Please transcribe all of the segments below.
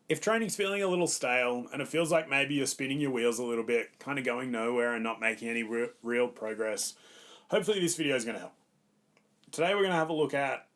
If training's feeling a little stale and it feels like maybe you're spinning your wheels a little bit, kind of going nowhere and not making any real progress, hopefully this video is going to help. Today we're going to have a look at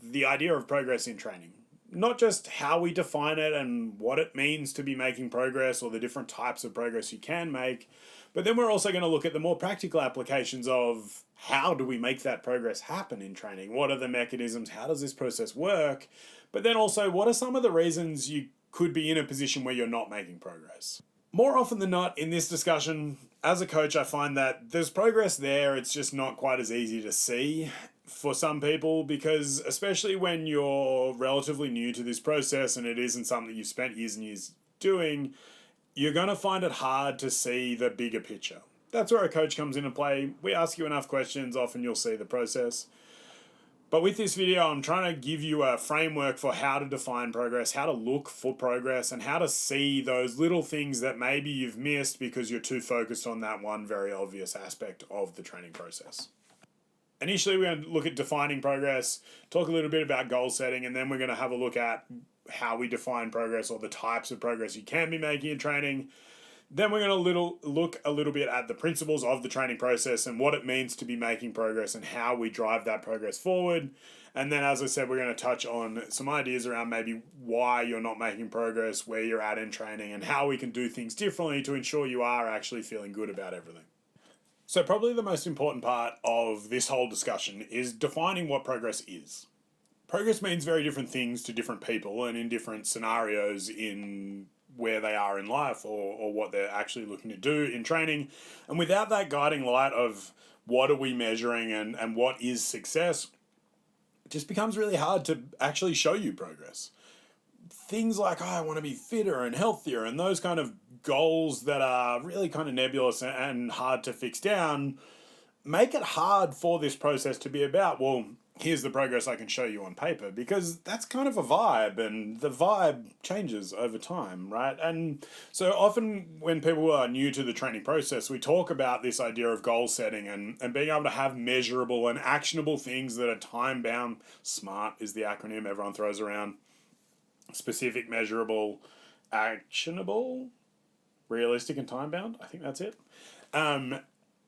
the idea of progress in training. Not just how we define it and what it means to be making progress or the different types of progress you can make, but then we're also going to look at the more practical applications of how do we make that progress happen in training? What are the mechanisms? How does this process work? But then also, what are some of the reasons you could be in a position where you're not making progress? More often than not, in this discussion, as a coach, I find that there's progress there, it's just not quite as easy to see for some people, because especially when you're relatively new to this process and it isn't something you've spent years and years doing, you're going to find it hard to see the bigger picture. That's where a coach comes into play. We ask you enough questions, often you'll see the process. But with this video, I'm trying to give you a framework for how to define progress, how to look for progress, and how to see those little things that maybe you've missed because you're too focused on that one very obvious aspect of the training process. Initially, we're going to look at defining progress, talk a little bit about goal setting, and then we're going to have a look at how we define progress or the types of progress you can be making in training. Then we're going to look a little bit at the principles of the training process and what it means to be making progress and how we drive that progress forward. And then, as I said, we're going to touch on some ideas around maybe why you're not making progress, where you're at in training, and how we can do things differently to ensure you are actually feeling good about everything. So probably the most important part of this whole discussion is defining what progress is. Progress means very different things to different people and in different scenarios in where they are in life or what they're actually looking to do in training. And without that guiding light of what are we measuring and what is success, it just becomes really hard to actually show you progress. Things like, oh, I want to be fitter and healthier, and those kind of goals that are really kind of nebulous and hard to fix down make it hard for this process to be about, well, here's the progress I can show you on paper, because that's kind of a vibe and the vibe changes over time, right? And so often when people are new to the training process, we talk about this idea of goal setting and being able to have measurable and actionable things that are time bound. SMART is the acronym everyone throws around. Specific, measurable, actionable, realistic, and time bound. I think that's it.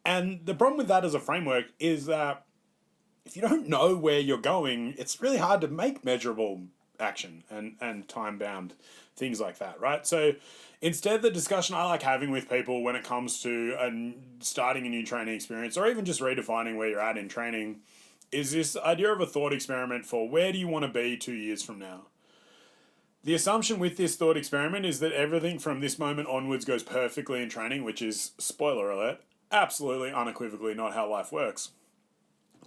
And the problem with that as a framework is that if you don't know where you're going, it's really hard to make measurable action and time bound things like that, right? So instead, the discussion I like having with people when it comes to starting a new training experience or even just redefining where you're at in training is this idea of a thought experiment for where do you want to be 2 years from now? The assumption with this thought experiment is that everything from this moment onwards goes perfectly in training, which is, spoiler alert, absolutely unequivocally not how life works.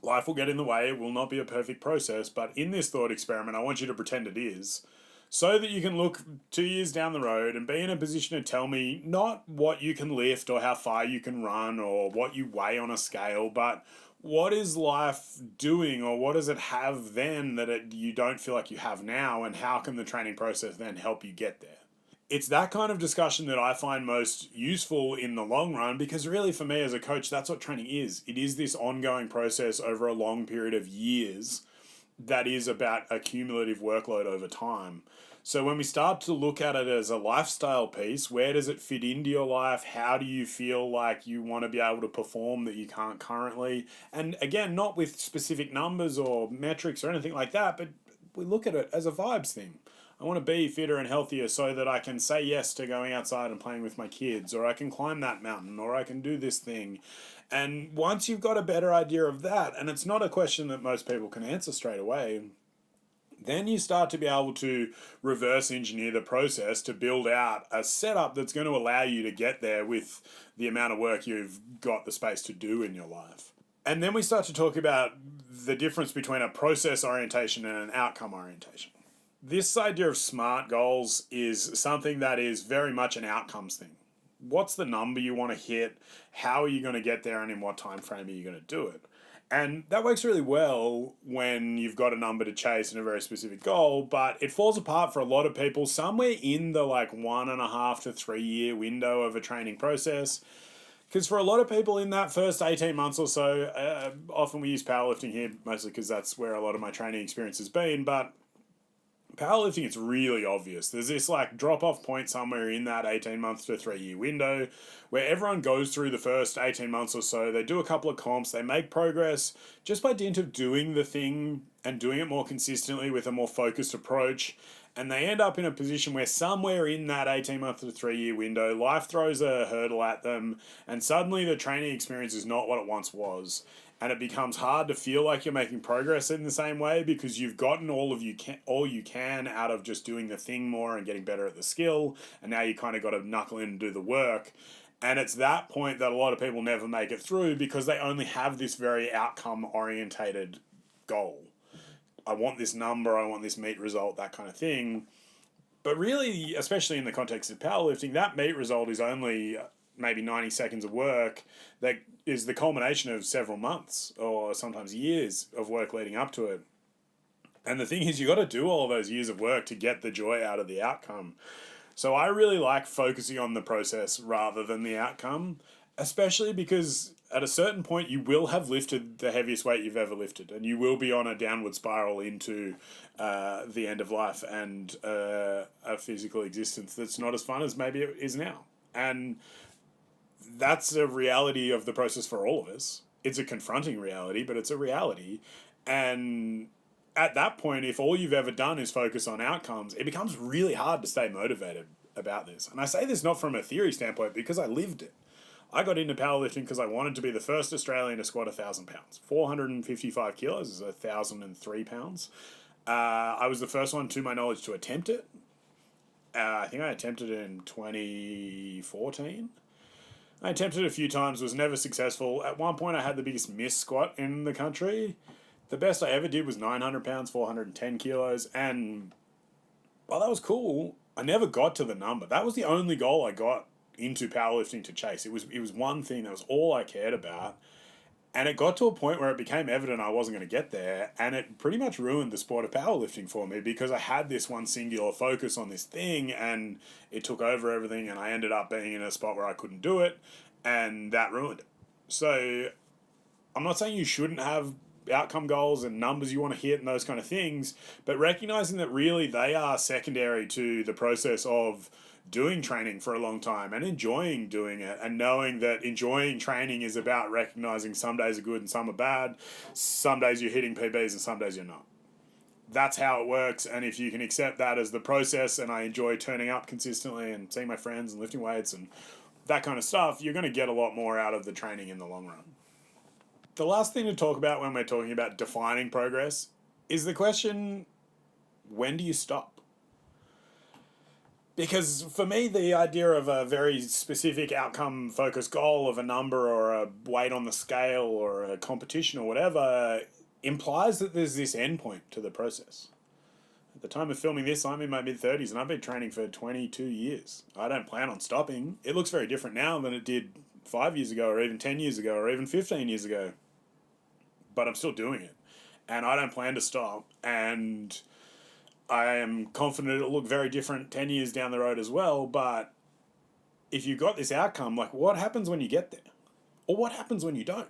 Life will get in the way, it will not be a perfect process, but in this thought experiment, I want you to pretend it is, so that you can look 2 years down the road and be in a position to tell me not what you can lift or how far you can run or what you weigh on a scale, but what is life doing, or what does it have then that you don't feel like you have now, and how can the training process then help you get there? It's that kind of discussion that I find most useful in the long run, because really for me as a coach, that's what training is. It is this ongoing process over a long period of years that is about a cumulative workload over time. So when we start to look at it as a lifestyle piece, where does it fit into your life? How do you feel like you want to be able to perform that you can't currently? And again, not with specific numbers or metrics or anything like that, but we look at it as a vibes thing. I want to be fitter and healthier so that I can say yes to going outside and playing with my kids, or I can climb that mountain, or I can do this thing. And once you've got a better idea of that, and it's not a question that most people can answer straight away, then you start to be able to reverse engineer the process to build out a setup that's going to allow you to get there with the amount of work you've got the space to do in your life. And then we start to talk about the difference between a process orientation and an outcome orientation. This idea of SMART goals is something that is very much an outcomes thing. What's the number you want to hit? How are you going to get there? And in what time frame are you going to do it? And that works really well when you've got a number to chase and a very specific goal, but it falls apart for a lot of people somewhere in the 1.5 to 3 year window of a training process. Because for a lot of people in that first 18 months or so, often we use powerlifting here, mostly because that's where a lot of my training experience has been, but powerlifting, it's really obvious. There's this like drop off point somewhere in that 18 month to 3 year window where everyone goes through the first 18 months or so. They do a couple of comps, they make progress just by dint of doing the thing and doing it more consistently with a more focused approach. And they end up in a position where somewhere in that 18 month to 3 year window, life throws a hurdle at them, and suddenly the training experience is not what it once was. And it becomes hard to feel like you're making progress in the same way because you've gotten all you can out of just doing the thing more and getting better at the skill, and now you kind of got to knuckle in and do the work. And it's that point that a lot of people never make it through because they only have this very outcome orientated goal. I want this number, I want this meet result, that kind of thing. But really, especially in the context of powerlifting, that meet result is only maybe 90 seconds of work that is the culmination of several months or sometimes years of work leading up to it. And the thing is, you got to do all of those years of work to get the joy out of the outcome. So I really like focusing on the process rather than the outcome, especially because at a certain point you will have lifted the heaviest weight you've ever lifted, and you will be on a downward spiral into the end of life and a physical existence that's not as fun as maybe it is now. And that's a reality of the process for all of us. It's a confronting reality, but it's a reality. And at that point, if all you've ever done is focus on outcomes, it becomes really hard to stay motivated about this. And I say this not from a theory standpoint because I lived it. I got into powerlifting because I wanted to be the first Australian to squat 1,000 pounds. 455 kilos is 1,003 pounds. I was the first one, to my knowledge, to attempt it. I think I attempted it in 2014. I attempted it a few times, was never successful. At one point, I had the biggest miss squat in the country. The best I ever did was 900 pounds, 410 kilos. And while that was cool, I never got to the number. That was the only goal I got into powerlifting to chase. It was one thing. That was all I cared about. And it got to a point where it became evident I wasn't going to get there. And it pretty much ruined the sport of powerlifting for me because I had this one singular focus on this thing and it took over everything, and I ended up being in a spot where I couldn't do it, and that ruined it. So I'm not saying you shouldn't have outcome goals and numbers you want to hit and those kind of things, but recognizing that really they are secondary to the process of doing training for a long time and enjoying doing it, and knowing that enjoying training is about recognizing some days are good and some are bad, some days you're hitting PBs and some days you're not. That's how it works, and if you can accept that as the process, and I enjoy turning up consistently and seeing my friends and lifting weights and that kind of stuff, you're going to get a lot more out of the training in the long run. The last thing to talk about when we're talking about defining progress is the question, when do you stop? Because for me, the idea of a very specific outcome focused goal of a number or a weight on the scale or a competition or whatever implies that there's this endpoint to the process. At the time of filming this, I'm in my mid-30s and I've been training for 22 years. I don't plan on stopping. It looks very different now than it did 5 years ago or even 10 years ago or even 15 years ago. But I'm still doing it. And I don't plan to stop. And I am confident it'll look very different 10 years down the road as well, but if you've got this outcome, like, what happens when you get there? Or what happens when you don't?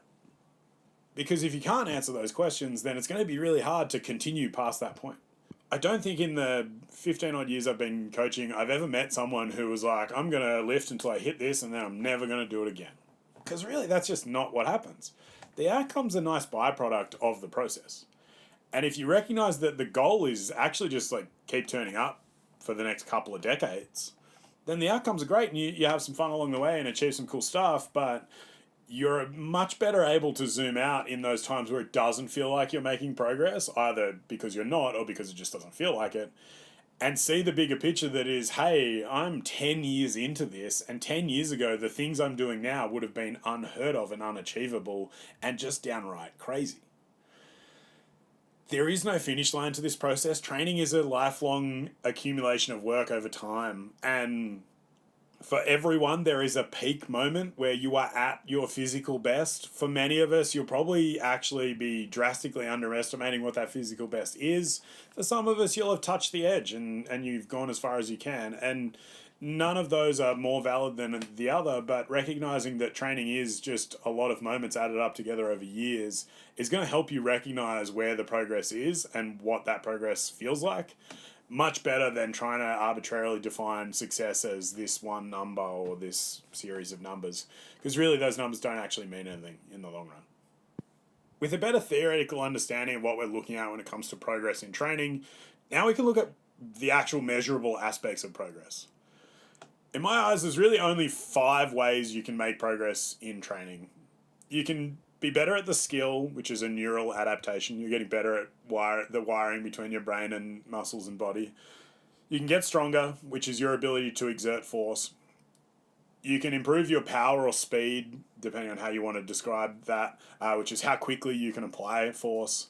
Because if you can't answer those questions, then it's going to be really hard to continue past that point. I don't think in the 15 odd years I've been coaching, I've ever met someone who was like, I'm going to lift until I hit this and then I'm never going to do it again. Because really, that's just not what happens. The outcome's a nice byproduct of the process. And if you recognize that the goal is actually just like keep turning up for the next couple of decades, then the outcomes are great and you have some fun along the way and achieve some cool stuff, but you're much better able to zoom out in those times where it doesn't feel like you're making progress, either because you're not or because it just doesn't feel like it, and see the bigger picture that is, hey, I'm 10 years into this, and 10 years ago, the things I'm doing now would have been unheard of and unachievable and just downright crazy. There is no finish line to this process. Training is a lifelong accumulation of work over time. And for everyone, there is a peak moment where you are at your physical best. For many of us, you'll probably actually be drastically underestimating what that physical best is. For some of us, you'll have touched the edge and you've gone as far as you can. And none of those are more valid than the other, but recognizing that training is just a lot of moments added up together over years is going to help you recognize where the progress is and what that progress feels like. much better than trying to arbitrarily define success as this one number or this series of numbers, because really those numbers don't actually mean anything in the long run. With a better theoretical understanding of what we're looking at when it comes to progress in training, now we can look at the actual measurable aspects of progress. In my eyes, there's really only 5 ways you can make progress in training. You can be better at the skill, which is a neural adaptation. You're getting better at the wiring between your brain and muscles and body. You can get stronger, which is your ability to exert force. You can improve your power or speed, depending on how you want to describe that, which is how quickly you can apply force.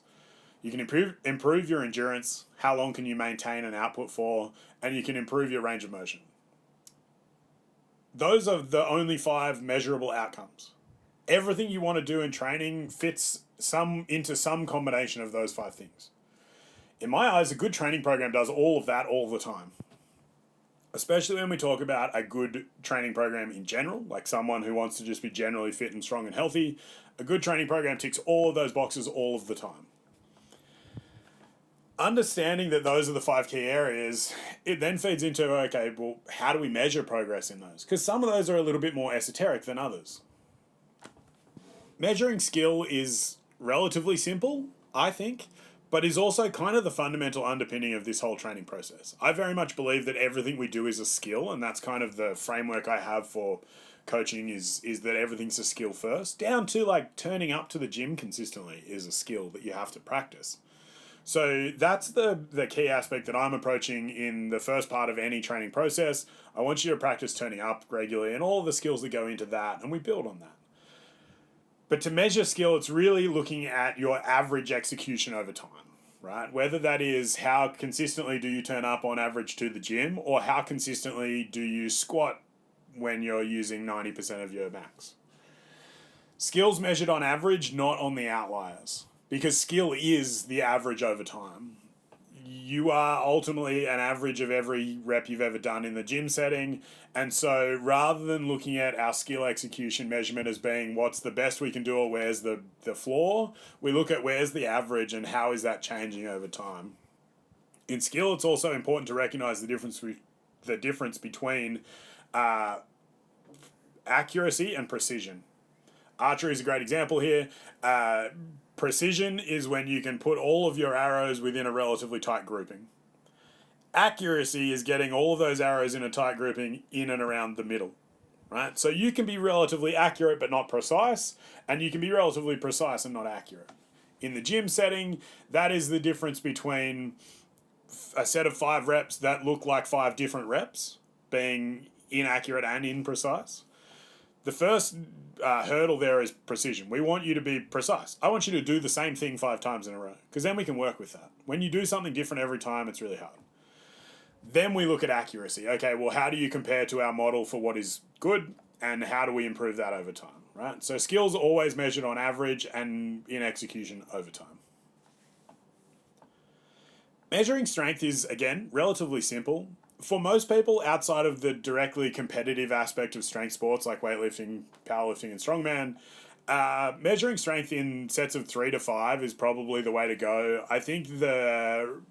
You can improve your endurance, how long can you maintain an output for, and you can improve your range of motion. Those are the only 5 measurable outcomes. Everything you want to do in training fits into some combination of those 5 things. In my eyes, a good training program does all of that all the time. Especially when we talk about a good training program in general, like someone who wants to just be generally fit and strong and healthy, a good training program ticks all of those boxes all of the time. Understanding that those are the 5 key areas, it then feeds into, okay, well, how do we measure progress in those? Because some of those are a little bit more esoteric than others. Measuring skill is relatively simple, I think, but is also kind of the fundamental underpinning of this whole training process. I very much believe that everything we do is a skill, and that's kind of the framework I have for coaching is that everything's a skill first, down to like turning up to the gym consistently is a skill that you have to practice. So that's the key aspect that I'm approaching in the first part of any training process. I want you to practice turning up regularly and all of the skills that go into that, and we build on that. But to measure skill, it's really looking at your average execution over time, right? Whether that is how consistently do you turn up on average to the gym, or how consistently do you squat when you're using 90% of your max. Skill's measured on average, not on the outliers, because skill is the average over time. You are ultimately an average of every rep you've ever done in the gym setting. And so rather than looking at our skill execution measurement as being what's the best we can do or where's the floor, we look at where's the average and how is that changing over time. In skill, it's also important to recognize the difference between accuracy and precision. Archery is a great example here. Precision is when you can put all of your arrows within a relatively tight grouping. Accuracy is getting all of those arrows in a tight grouping in and around the middle, right? So you can be relatively accurate but not precise, and you can be relatively precise and not accurate. In the gym setting, that is the difference between a set of 5 reps that look like 5 different reps, being inaccurate and imprecise. The first hurdle there is precision. We want you to be precise. I want you to do the same thing 5 times in a row, because then we can work with that. When you do something different every time, it's really hard. Then we look at accuracy. Okay, well, how do you compare to our model for what is good, and how do we improve that over time, right? So skills are always measured on average and in execution over time. Measuring strength is, again, relatively simple. For most people, outside of the directly competitive aspect of strength sports like weightlifting, powerlifting, and strongman, measuring strength in sets of 3 to 5 is probably the way to go. I think the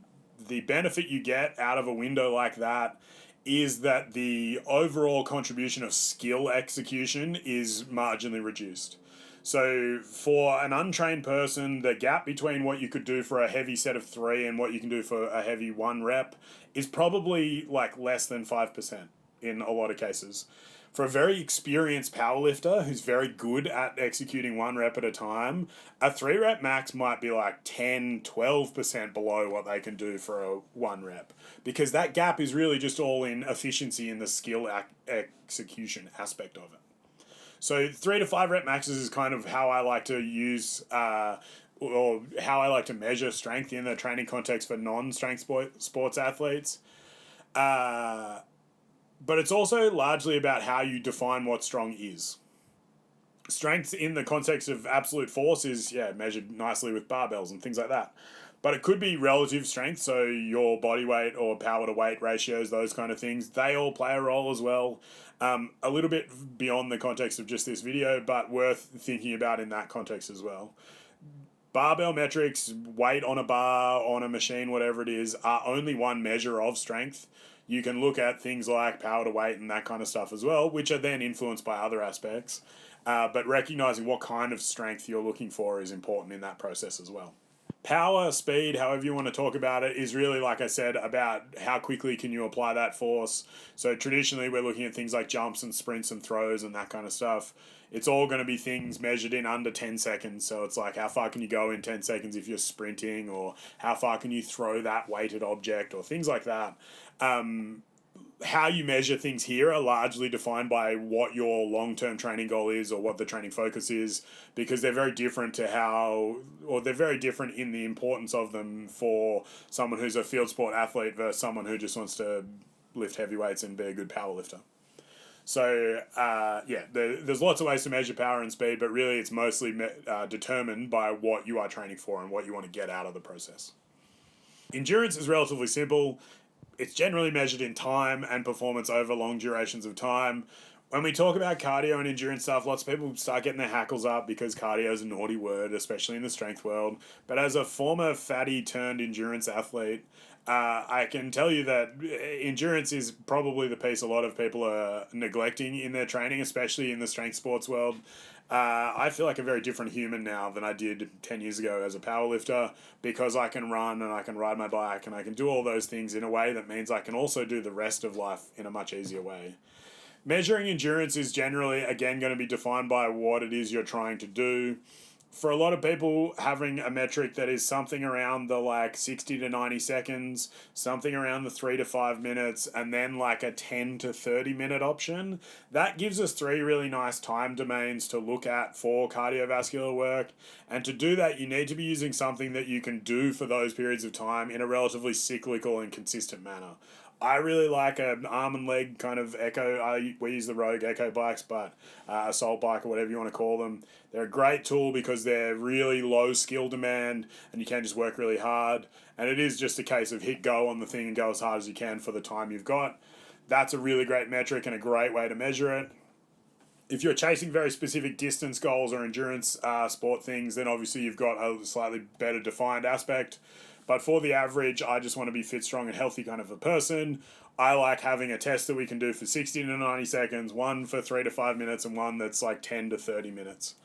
benefit you get out of a window like that is that the overall contribution of skill execution is marginally reduced. So for an untrained person, the gap between what you could do for a heavy set of 3 and what you can do for a heavy 1 rep is probably like less than 5% in a lot of cases. For a very experienced powerlifter who's very good at executing 1 rep at a time, a 3 rep max might be like 10-12% below what they can do for a 1 rep, because that gap is really just all in efficiency in the skill execution aspect of it. So 3 to 5 rep maxes is kind of how I like to use or how I like to measure strength in the training context for non-strength sports athletes. But it's also largely about how you define what strong is. Strength in the context of absolute force is, measured nicely with barbells and things like that. But it could be relative strength, so your body weight or power to weight ratios, those kind of things, they all play a role as well. A little bit beyond the context of just this video, but worth thinking about in that context as well. barbell metrics, weight on a bar, on a machine, whatever it is, are only one measure of strength. You can look at things like power to weight and that kind of stuff as well, which are then influenced by other aspects. But recognizing what kind of strength you're looking for is important in that process as well. Power, speed, however you want to talk about it, is really, like I said, about how quickly can you apply that force. So traditionally we're looking at things like jumps and sprints and throws and that kind of stuff. It's all going to be things measured in under 10 seconds. So it's like, how far can you go in 10 seconds if you're sprinting, or how far can you throw that weighted object, or things like that. How you measure things here are largely defined by what your long-term training goal is, or what the training focus is, because they're very different to they're very different in the importance of them for someone who's a field sport athlete versus someone who just wants to lift heavy weights and be a good power lifter. So, there's lots of ways to measure power and speed, but really it's mostly determined by what you are training for and what you want to get out of the process. Endurance is relatively simple. It's generally measured in time and performance over long durations of time. When we talk about cardio and endurance stuff, lots of people start getting their hackles up because cardio is a naughty word, especially in the strength world. But as a former fatty turned endurance athlete, I can tell you that endurance is probably the piece a lot of people are neglecting in their training, especially in the strength sports world. I feel like a very different human now than I did 10 years ago as a powerlifter, because I can run and I can ride my bike and I can do all those things in a way that means I can also do the rest of life in a much easier way. Measuring endurance is generally, again, going to be defined by what it is you're trying to do. For a lot of people, having a metric that is something around the 60 to 90 seconds, something around the 3 to 5 minutes, and then a 10 to 30 minute option, that gives us three really nice time domains to look at for cardiovascular work. And to do that, you need to be using something that you can do for those periods of time in a relatively cyclical and consistent manner. I really like an arm and leg kind of Echo. We use the Rogue Echo bikes, but Assault bike or whatever you want to call them. They're a great tool because they're really low skill demand and you can just work really hard. And it is just a case of hit go on the thing and go as hard as you can for the time you've got. That's a really great metric and a great way to measure it. If you're chasing very specific distance goals or endurance sport things, then obviously you've got a slightly better defined aspect. But for the average, I just want to be fit, strong, and healthy kind of a person. I like having a test that we can do for 60 to 90 seconds, one for 3 to 5 minutes, and one that's 10 to 30 minutes.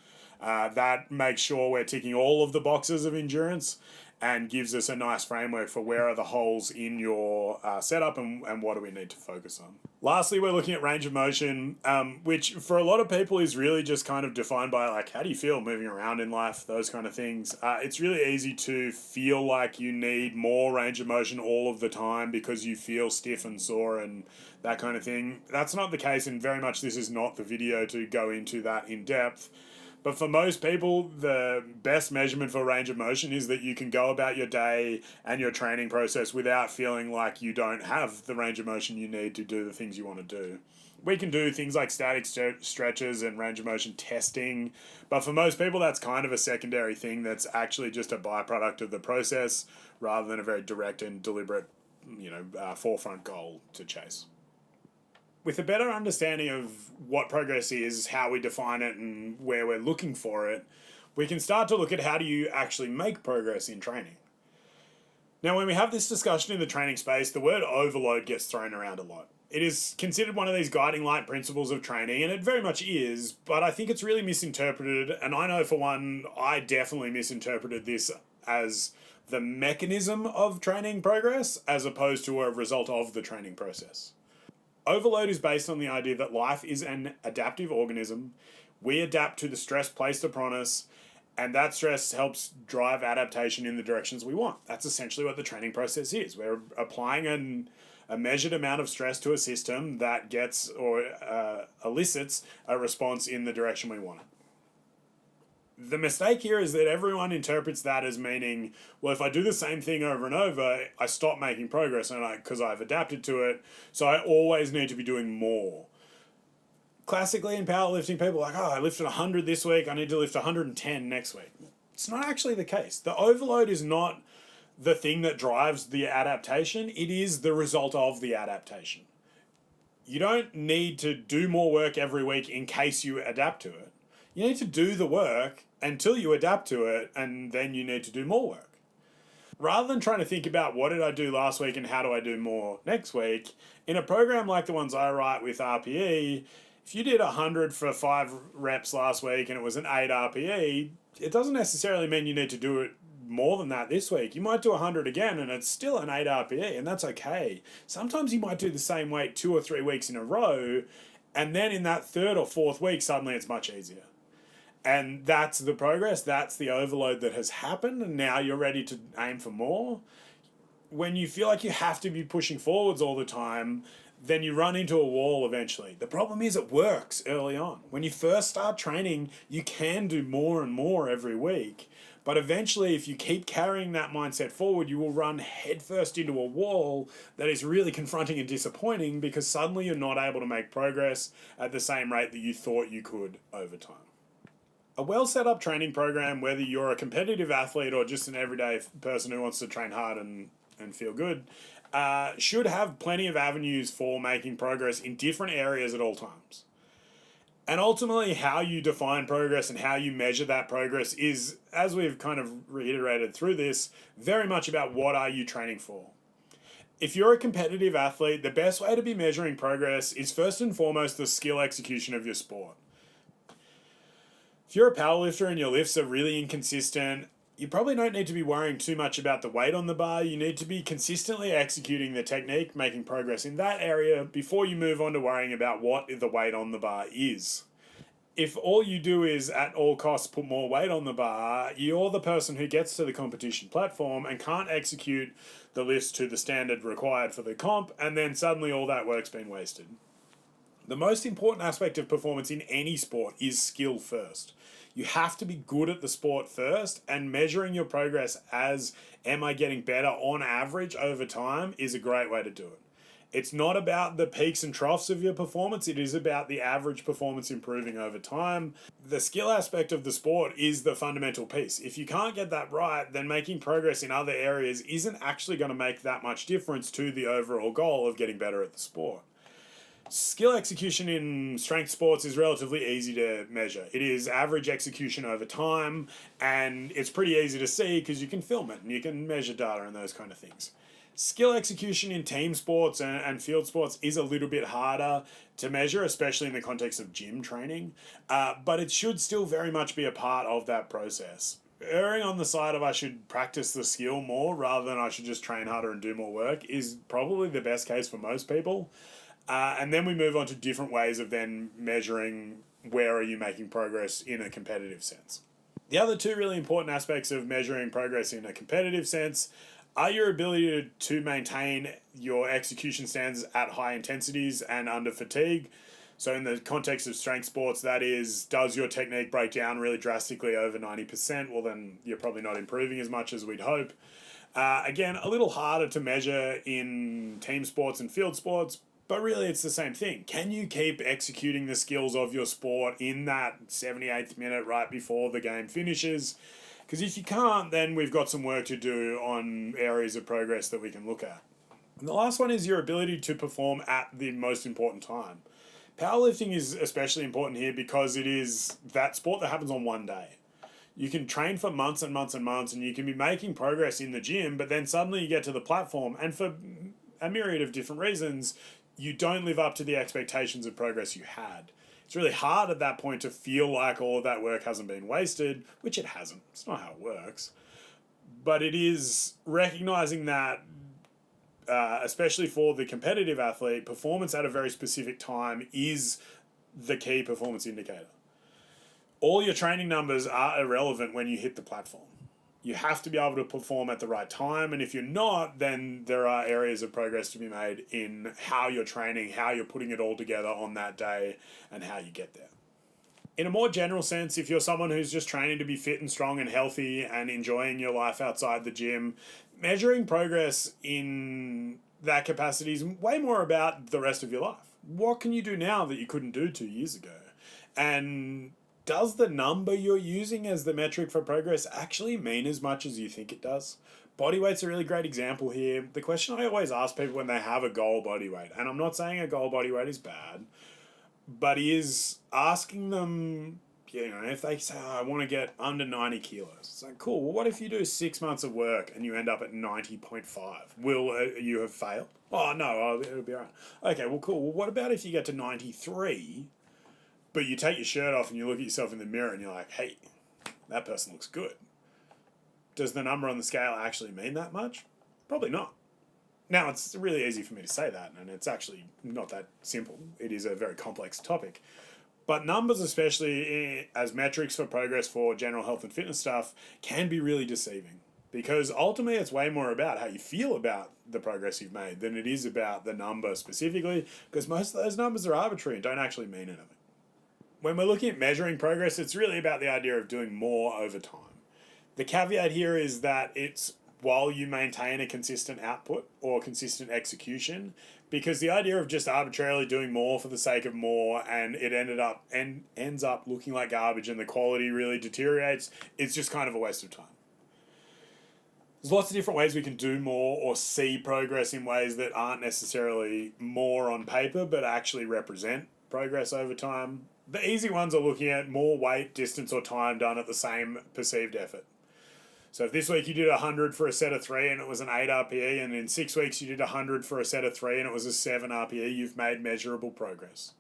That makes sure we're ticking all of the boxes of endurance and gives us a nice framework for where are the holes in your setup and what do we need to focus on. Lastly, we're looking at range of motion, which for a lot of people is really just kind of defined by how do you feel moving around in life, those kind of things. It's really easy to feel like you need more range of motion all of the time because you feel stiff and sore and that kind of thing. That's not the case, and very much this is not the video to go into that in depth. But for most people, the best measurement for range of motion is that you can go about your day and your training process without feeling like you don't have the range of motion you need to do the things you want to do. We can do things like static stretches and range of motion testing, but for most people that's kind of a secondary thing that's actually just a byproduct of the process rather than a very direct and deliberate, forefront goal to chase. With a better understanding of what progress is, how we define it, and where we're looking for it, we can start to look at how do you actually make progress in training. Now, when we have this discussion in the training space, the word overload gets thrown around a lot. It is considered one of these guiding light principles of training, and it very much is, but I think it's really misinterpreted, and I know for one, I definitely misinterpreted this as the mechanism of training progress as opposed to a result of the training process. Overload is based on the idea that life is an adaptive organism. We adapt to the stress placed upon us, and that stress helps drive adaptation in the directions we want. That's essentially what the training process is. We're applying a measured amount of stress to a system that gets or elicits a response in the direction we want it. The mistake here is that everyone interprets that as meaning, well, if I do the same thing over and over, I stop making progress because I've adapted to it, so I always need to be doing more. Classically in powerlifting, people are like, I lifted 100 this week, I need to lift 110 next week. It's not actually the case. The overload is not the thing that drives the adaptation, it is the result of the adaptation. You don't need to do more work every week in case you adapt to it. You need to do the work until you adapt to it, and then you need to do more work. Rather than trying to think about what did I do last week and how do I do more next week, in a program like the ones I write with RPE, if you did 100 for 5 reps last week and it was an 8 RPE, it doesn't necessarily mean you need to do it more than that this week. You might do 100 again and it's still an 8 RPE, and that's okay. Sometimes you might do the same weight 2 or 3 weeks in a row, and then in that third or fourth week, suddenly it's much easier. And that's the progress, that's the overload that has happened, and now you're ready to aim for more. When you feel like you have to be pushing forwards all the time, then you run into a wall eventually. The problem is it works early on. When you first start training, you can do more and more every week. But eventually, if you keep carrying that mindset forward, you will run headfirst into a wall that is really confronting and disappointing, because suddenly you're not able to make progress at the same rate that you thought you could over time. A well set up training program, whether you're a competitive athlete or just an everyday person who wants to train hard and feel good, should have plenty of avenues for making progress in different areas at all times. And ultimately, how you define progress and how you measure that progress is, as we've kind of reiterated through this, very much about what are you training for. If you're a competitive athlete, the best way to be measuring progress is first and foremost the skill execution of your sport. If you're a powerlifter and your lifts are really inconsistent, you probably don't need to be worrying too much about the weight on the bar. You need to be consistently executing the technique, making progress in that area before you move on to worrying about what the weight on the bar is. If all you do is at all costs put more weight on the bar, you're the person who gets to the competition platform and can't execute the lifts to the standard required for the comp, and then suddenly all that work's been wasted. The most important aspect of performance in any sport is skill first. You have to be good at the sport first, and measuring your progress as am I getting better on average over time is a great way to do it. It's not about the peaks and troughs of your performance, it is about the average performance improving over time. The skill aspect of the sport is the fundamental piece. If you can't get that right, then making progress in other areas isn't actually going to make that much difference to the overall goal of getting better at the sport. Skill execution in strength sports is relatively easy to measure. It is average execution over time, and it's pretty easy to see because you can film it and you can measure data and those kind of things. Skill execution in team sports and field sports is a little bit harder to measure, especially in the context of gym training, but it should still very much be a part of that process. Erring on the side of I should practice the skill more rather than I should just train harder and do more work is probably the best case for most people. And then we move on to different ways of then measuring where are you making progress in a competitive sense. The other two really important aspects of measuring progress in a competitive sense are your ability to maintain your execution standards at high intensities and under fatigue. So in the context of strength sports, that is, does your technique break down really drastically over 90%? Well, then you're probably not improving as much as we'd hope. Again, a little harder to measure in team sports and field sports, but really it's the same thing. Can you keep executing the skills of your sport in that 78th minute right before the game finishes? Because if you can't, then we've got some work to do on areas of progress that we can look at. And the last one is your ability to perform at the most important time. Powerlifting is especially important here because it is that sport that happens on one day. You can train for months and months and months, and you can be making progress in the gym, but then suddenly you get to the platform, and for a myriad of different reasons, you don't live up to the expectations of progress you had. It's really hard at that point to feel like all of that work hasn't been wasted, which it hasn't. It's not how it works. But it is recognizing that, especially for the competitive athlete, performance at a very specific time is the key performance indicator. All your training numbers are irrelevant when you hit the platform. You have to be able to perform at the right time, and if you're not, then there are areas of progress to be made in how you're training, how you're putting it all together on that day, and how you get there. In a more general sense, if you're someone who's just training to be fit and strong and healthy and enjoying your life outside the gym, measuring progress in that capacity is way more about the rest of your life. What can you do now that you couldn't do 2 years ago? And does the number you're using as the metric for progress actually mean as much as you think it does? Body weight's a really great example here. The question I always ask people when they have a goal body weight, and I'm not saying a goal body weight is bad, but is asking them if they say, oh, I want to get under 90 kilos, it's like, cool. Well, what if you do 6 months of work and you end up at 90.5? Will you have failed? Oh, no, it'll be all right. Okay, well, cool. Well, what about if you get to 93, but you take your shirt off and you look at yourself in the mirror and you're like, hey, that person looks good. Does the number on the scale actually mean that much? Probably not. Now, it's really easy for me to say that, and it's actually not that simple. It is a very complex topic. But numbers, especially as metrics for progress for general health and fitness stuff, can be really deceiving. Because ultimately, it's way more about how you feel about the progress you've made than it is about the number specifically, because most of those numbers are arbitrary and don't actually mean anything. When we're looking at measuring progress, it's really about the idea of doing more over time. The caveat here is that it's while you maintain a consistent output or consistent execution, because the idea of just arbitrarily doing more for the sake of more and it ends up looking like garbage and the quality really deteriorates, it's just kind of a waste of time. There's lots of different ways we can do more or see progress in ways that aren't necessarily more on paper but actually represent progress over time. The easy ones are looking at more weight, distance, or time done at the same perceived effort. So if this week you did 100 for a set of 3 and it was an 8 RPE, and in 6 weeks you did 100 for a set of 3 and it was a 7 RPE, you've made measurable progress.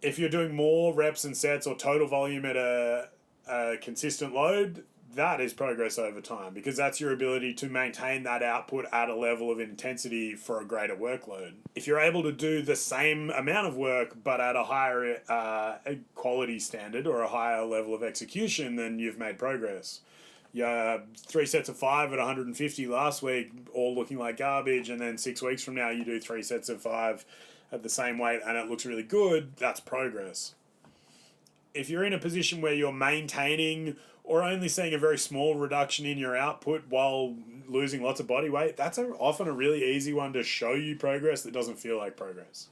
If you're doing more reps and sets or total volume at a consistent load, that is progress over time, because that's your ability to maintain that output at a level of intensity for a greater workload. If you're able to do the same amount of work but at a higher quality standard or a higher level of execution, then you've made progress. 3 sets of 5 at 150 last week, all looking like garbage, and then 6 weeks from now you do 3 sets of 5 at the same weight and it looks really good, that's progress. If you're in a position where you're maintaining or only seeing a very small reduction in your output while losing lots of body weight, that's often a really easy one to show you progress that doesn't feel like progress.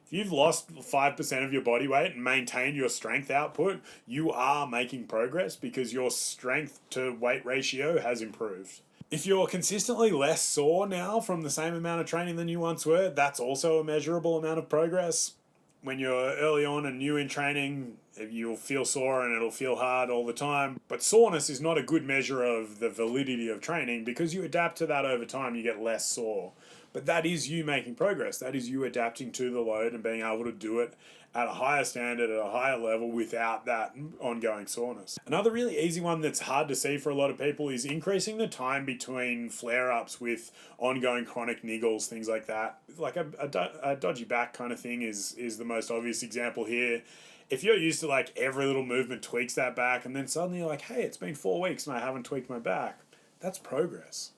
If you've lost 5% of your body weight and maintained your strength output, you are making progress because your strength to weight ratio has improved. If you're consistently less sore now from the same amount of training than you once were, that's also a measurable amount of progress. When you're early on and new in training, you'll feel sore and it'll feel hard all the time. But soreness is not a good measure of the validity of training, because you adapt to that over time, you get less sore. But that is you making progress. That is you adapting to the load and being able to do it at a higher standard, at a higher level, without that ongoing soreness. Another really easy one that's hard to see for a lot of people is increasing the time between flare-ups with ongoing chronic niggles, things like that. Like a dodgy back kind of thing is the most obvious example here. If you're used to like every little movement tweaks that back, and then suddenly you're like, hey, it's been 4 weeks and I haven't tweaked my back, that's progress.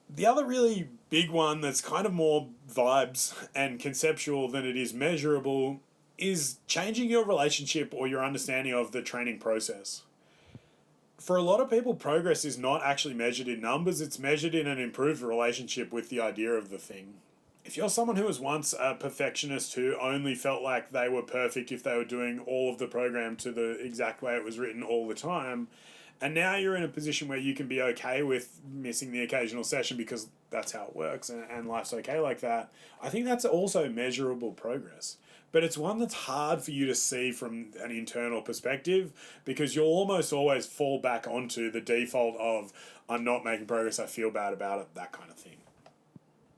The other really big one that's kind of more vibes and conceptual than it is measurable is changing your relationship or your understanding of the training process. For a lot of people, progress is not actually measured in numbers, it's measured in an improved relationship with the idea of the thing. If you're someone who was once a perfectionist who only felt like they were perfect if they were doing all of the program to the exact way it was written all the time, and now you're in a position where you can be okay with missing the occasional session because that's how it works and life's okay like that, I think that's also measurable progress. But it's one that's hard for you to see from an internal perspective, because you'll almost always fall back onto the default of, I'm not making progress, I feel bad about it, that kind of thing.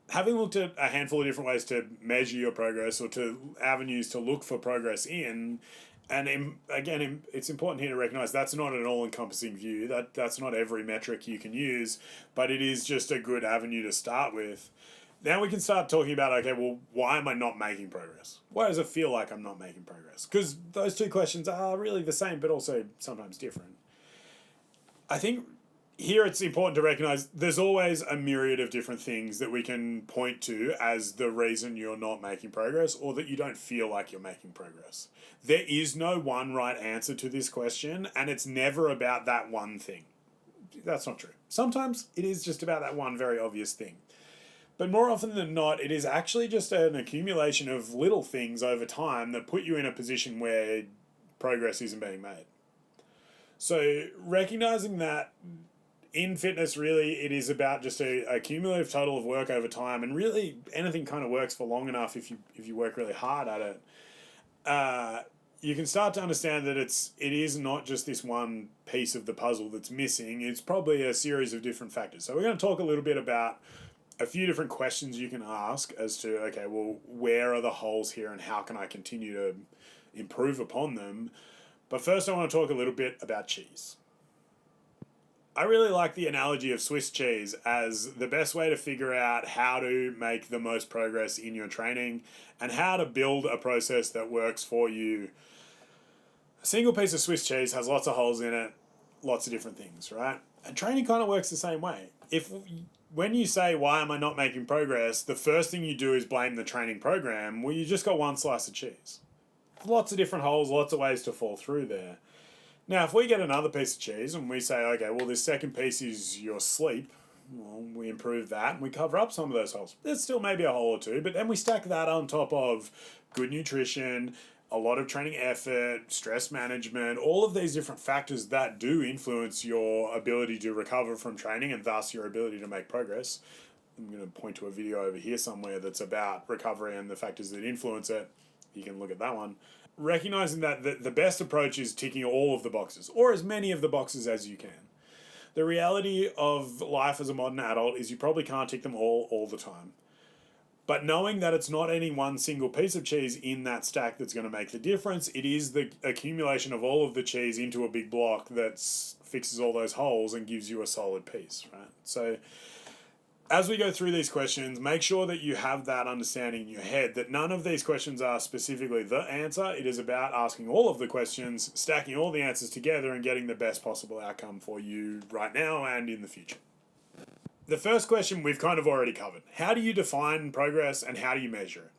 Having looked at a handful of different ways to measure your progress or to avenues to look for progress in, and again, it's important here to recognize that's not an all-encompassing view. That's not every metric you can use, but it is just a good avenue to start with. Now we can start talking about, okay, well, why am I not making progress? Why does it feel like I'm not making progress? Because those two questions are really the same, but also sometimes different. I think here it's important to recognize there's always a myriad of different things that we can point to as the reason you're not making progress or that you don't feel like you're making progress. There is no one right answer to this question, and it's never about that one thing. That's not true. Sometimes it is just about that one very obvious thing. But more often than not, it is actually just an accumulation of little things over time that put you in a position where progress isn't being made. So recognizing that in fitness, really, it is about just a cumulative total of work over time, and really anything kind of works for long enough if you work really hard at it. you can start to understand that it is not just this one piece of the puzzle that's missing. It's probably a series of different factors. So we're going to talk a little bit about a few different questions you can ask as to, okay, well, where are the holes here and how can I continue to improve upon them? But first I want to talk a little bit about cheese. I really like the analogy of Swiss cheese as the best way to figure out how to make the most progress in your training and how to build a process that works for you. A single piece of Swiss cheese has lots of holes in it, lots of different things, right? And training kind of works the same way. When you say, why am I not making progress, the first thing you do is blame the training program. Well, you just got one slice of cheese. Lots of different holes, lots of ways to fall through there. Now, if we get another piece of cheese and we say, okay, well, this second piece is your sleep, well, we improve that and we cover up some of those holes. There's still maybe a hole or two, but then we stack that on top of good nutrition, a lot of training effort, stress management, all of these different factors that do influence your ability to recover from training and thus your ability to make progress. I'm going to point to a video over here somewhere that's about recovery and the factors that influence it. You can look at that one. Recognizing that the best approach is ticking all of the boxes, or as many of the boxes as you can. The reality of life as a modern adult is you probably can't tick them all the time. But knowing that it's not any one single piece of cheese in that stack that's going to make the difference, it is the accumulation of all of the cheese into a big block that fixes all those holes and gives you a solid piece, right? So as we go through these questions, make sure that you have that understanding in your head that none of these questions are specifically the answer. It is about asking all of the questions, stacking all the answers together, and getting the best possible outcome for you right now and in the future. The first question we've kind of already covered. How do you define progress and how do you measure it?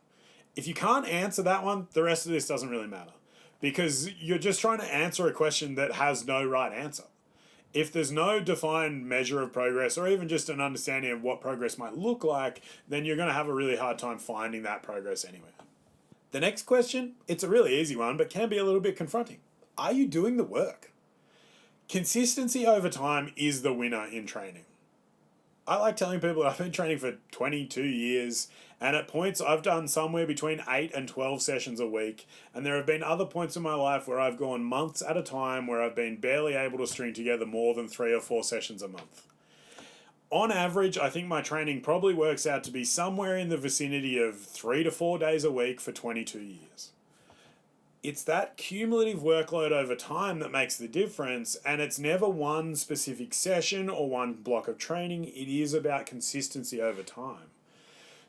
If you can't answer that one, the rest of this doesn't really matter because you're just trying to answer a question that has no right answer. If there's no defined measure of progress or even just an understanding of what progress might look like, then you're going to have a really hard time finding that progress anywhere. The next question, it's a really easy one, but can be a little bit confronting. Are you doing the work? Consistency over time is the winner in training. I like telling people I've been training for 22 years, and at points I've done somewhere between 8 and 12 sessions a week, and there have been other points in my life where I've gone months at a time where I've been barely able to string together more than 3 or 4 sessions a month. On average, I think my training probably works out to be somewhere in the vicinity of 3 to 4 days a week for 22 years. It's that cumulative workload over time that makes the difference, and it's never one specific session or one block of training. It is about consistency over time.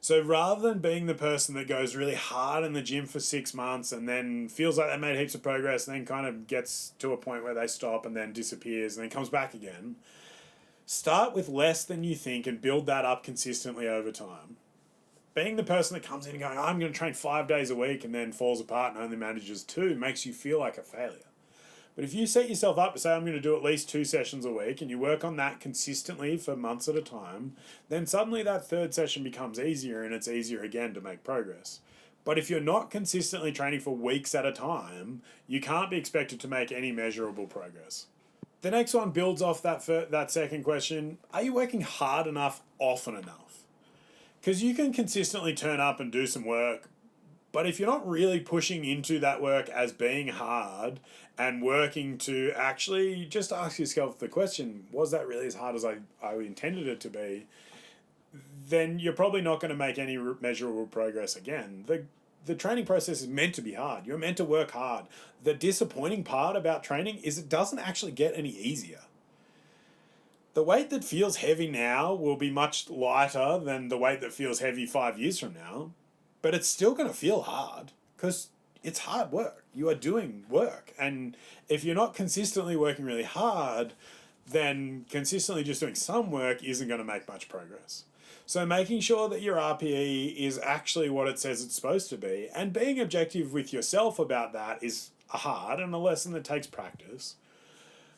So rather than being the person that goes really hard in the gym for 6 months and then feels like they made heaps of progress and then kind of gets to a point where they stop and then disappears and then comes back again, start with less than you think and build that up consistently over time. Being the person that comes in and going, I'm going to train 5 days a week and then falls apart and only manages 2 makes you feel like a failure. But if you set yourself up to say, I'm going to do at least 2 sessions a week and you work on that consistently for months at a time, then suddenly that third session becomes easier and it's easier again to make progress. But if you're not consistently training for weeks at a time, you can't be expected to make any measurable progress. The next one builds off that second question. Are you working hard enough, often enough? Because you can consistently turn up and do some work, but if you're not really pushing into that work as being hard and working to actually just ask yourself the question, was that really as hard as I intended it to be, then you're probably not going to make any measurable progress again. The training process is meant to be hard. You're meant to work hard. The disappointing part about training is it doesn't actually get any easier. The weight that feels heavy now will be much lighter than the weight that feels heavy 5 years from now, but it's still going to feel hard because it's hard work. You are doing work. And if you're not consistently working really hard, then consistently just doing some work isn't going to make much progress. So making sure that your RPE is actually what it says it's supposed to be and being objective with yourself about that is hard and a lesson that takes practice.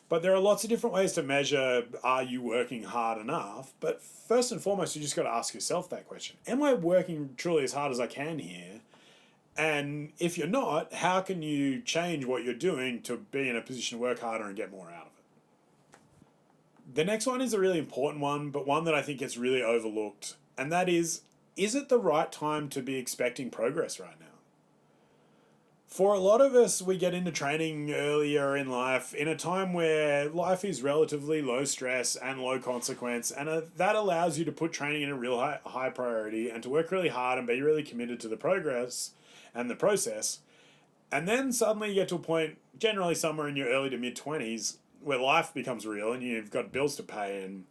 But there are lots of different ways to measure, are you working hard enough? But first and foremost, you just got to ask yourself that question. Am I working truly as hard as I can here? And if you're not, how can you change what you're doing to be in a position to work harder and get more out of it? The next one is a really important one, but one that I think gets really overlooked. And that is it the right time to be expecting progress right now? For a lot of us, we get into training earlier in life in a time where life is relatively low stress and low consequence, and that allows you to put training in a real high priority and to work really hard and be really committed to the progress and the process. And then suddenly you get to a point, generally somewhere in your early to mid 20s, where life becomes real and you've got bills to pay and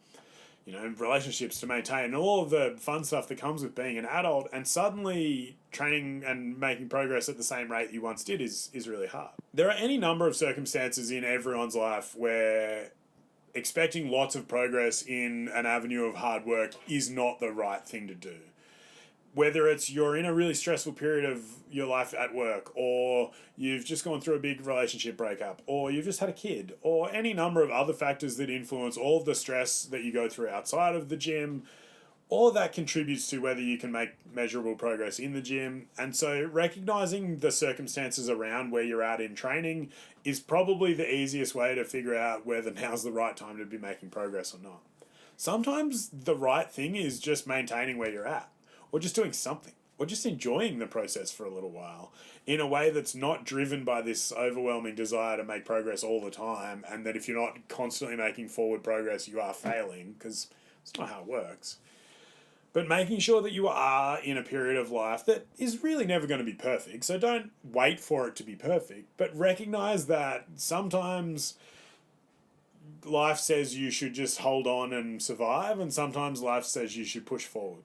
relationships to maintain, and all of the fun stuff that comes with being an adult, and suddenly training and making progress at the same rate you once did is really hard. There are any number of circumstances in everyone's life where expecting lots of progress in an avenue of hard work is not the right thing to do. Whether it's you're in a really stressful period of your life at work, or you've just gone through a big relationship breakup, or you've just had a kid, or any number of other factors that influence all of the stress that you go through outside of the gym, all of that contributes to whether you can make measurable progress in the gym. And so recognizing the circumstances around where you're at in training is probably the easiest way to figure out whether now's the right time to be making progress or not. Sometimes the right thing is just maintaining where you're at, or just doing something, or just enjoying the process for a little while in a way that's not driven by this overwhelming desire to make progress all the time, and that if you're not constantly making forward progress, you are failing, because it's not how it works. But making sure that you are in a period of life that is really never going to be perfect. So don't wait for it to be perfect, but recognize that sometimes life says you should just hold on and survive, and sometimes life says you should push forward.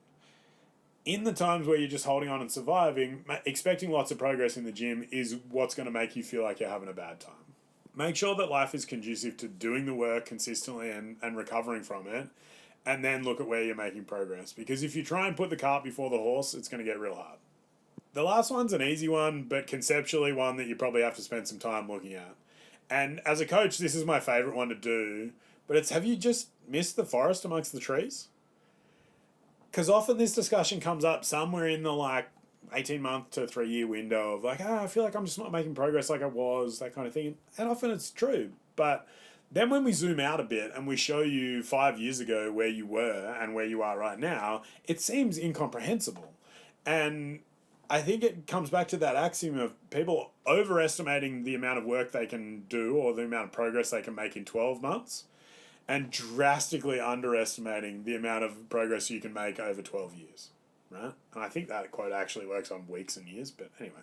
In the times where you're just holding on and surviving, expecting lots of progress in the gym is what's going to make you feel like you're having a bad time. Make sure that life is conducive to doing the work consistently and recovering from it, and then look at where you're making progress. Because if you try and put the cart before the horse, it's going to get real hard. The last one's an easy one, but conceptually one that you probably have to spend some time looking at. And as a coach, this is my favourite one to do, but it's, have you just missed the forest amongst the trees? Because often this discussion comes up somewhere in the 18-month to 3-year window of I feel like I'm just not making progress like I was, that kind of thing. And often it's true. But then when we zoom out a bit and we show you 5 years ago where you were and where you are right now, it seems incomprehensible. And I think it comes back to that axiom of people overestimating the amount of work they can do or the amount of progress they can make in 12 months. And drastically underestimating the amount of progress you can make over 12 years, right? And I think that quote actually works on weeks and years, but anyway.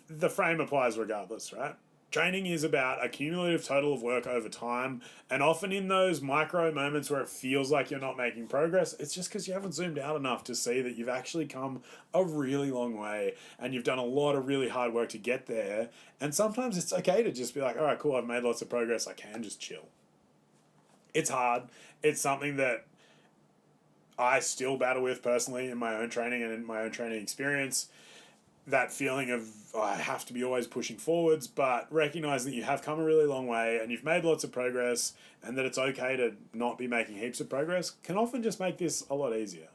The frame applies regardless, right? Training is about a cumulative total of work over time, and often in those micro moments where it feels like you're not making progress, it's just because you haven't zoomed out enough to see that you've actually come a really long way, and you've done a lot of really hard work to get there, and sometimes it's okay to just be like, all right, cool, I've made lots of progress, I can just chill. It's hard. It's something that I still battle with personally in my own training and in my own training experience. That feeling of I have to be always pushing forwards, but recognize that you have come a really long way and you've made lots of progress, and that it's okay to not be making heaps of progress can often just make this a lot easier.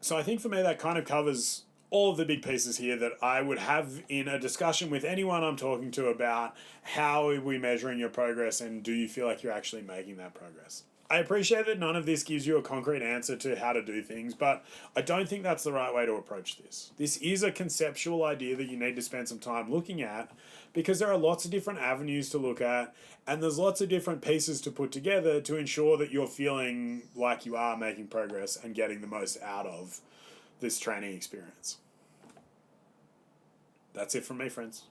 So I think for me that kind of covers all of the big pieces here that I would have in a discussion with anyone I'm talking to about how are we measuring your progress and do you feel like you're actually making that progress. I appreciate that none of this gives you a concrete answer to how to do things, but I don't think that's the right way to approach this. This is a conceptual idea that you need to spend some time looking at, because there are lots of different avenues to look at, and there's lots of different pieces to put together to ensure that you're feeling like you are making progress and getting the most out of this training experience. That's it from me, friends.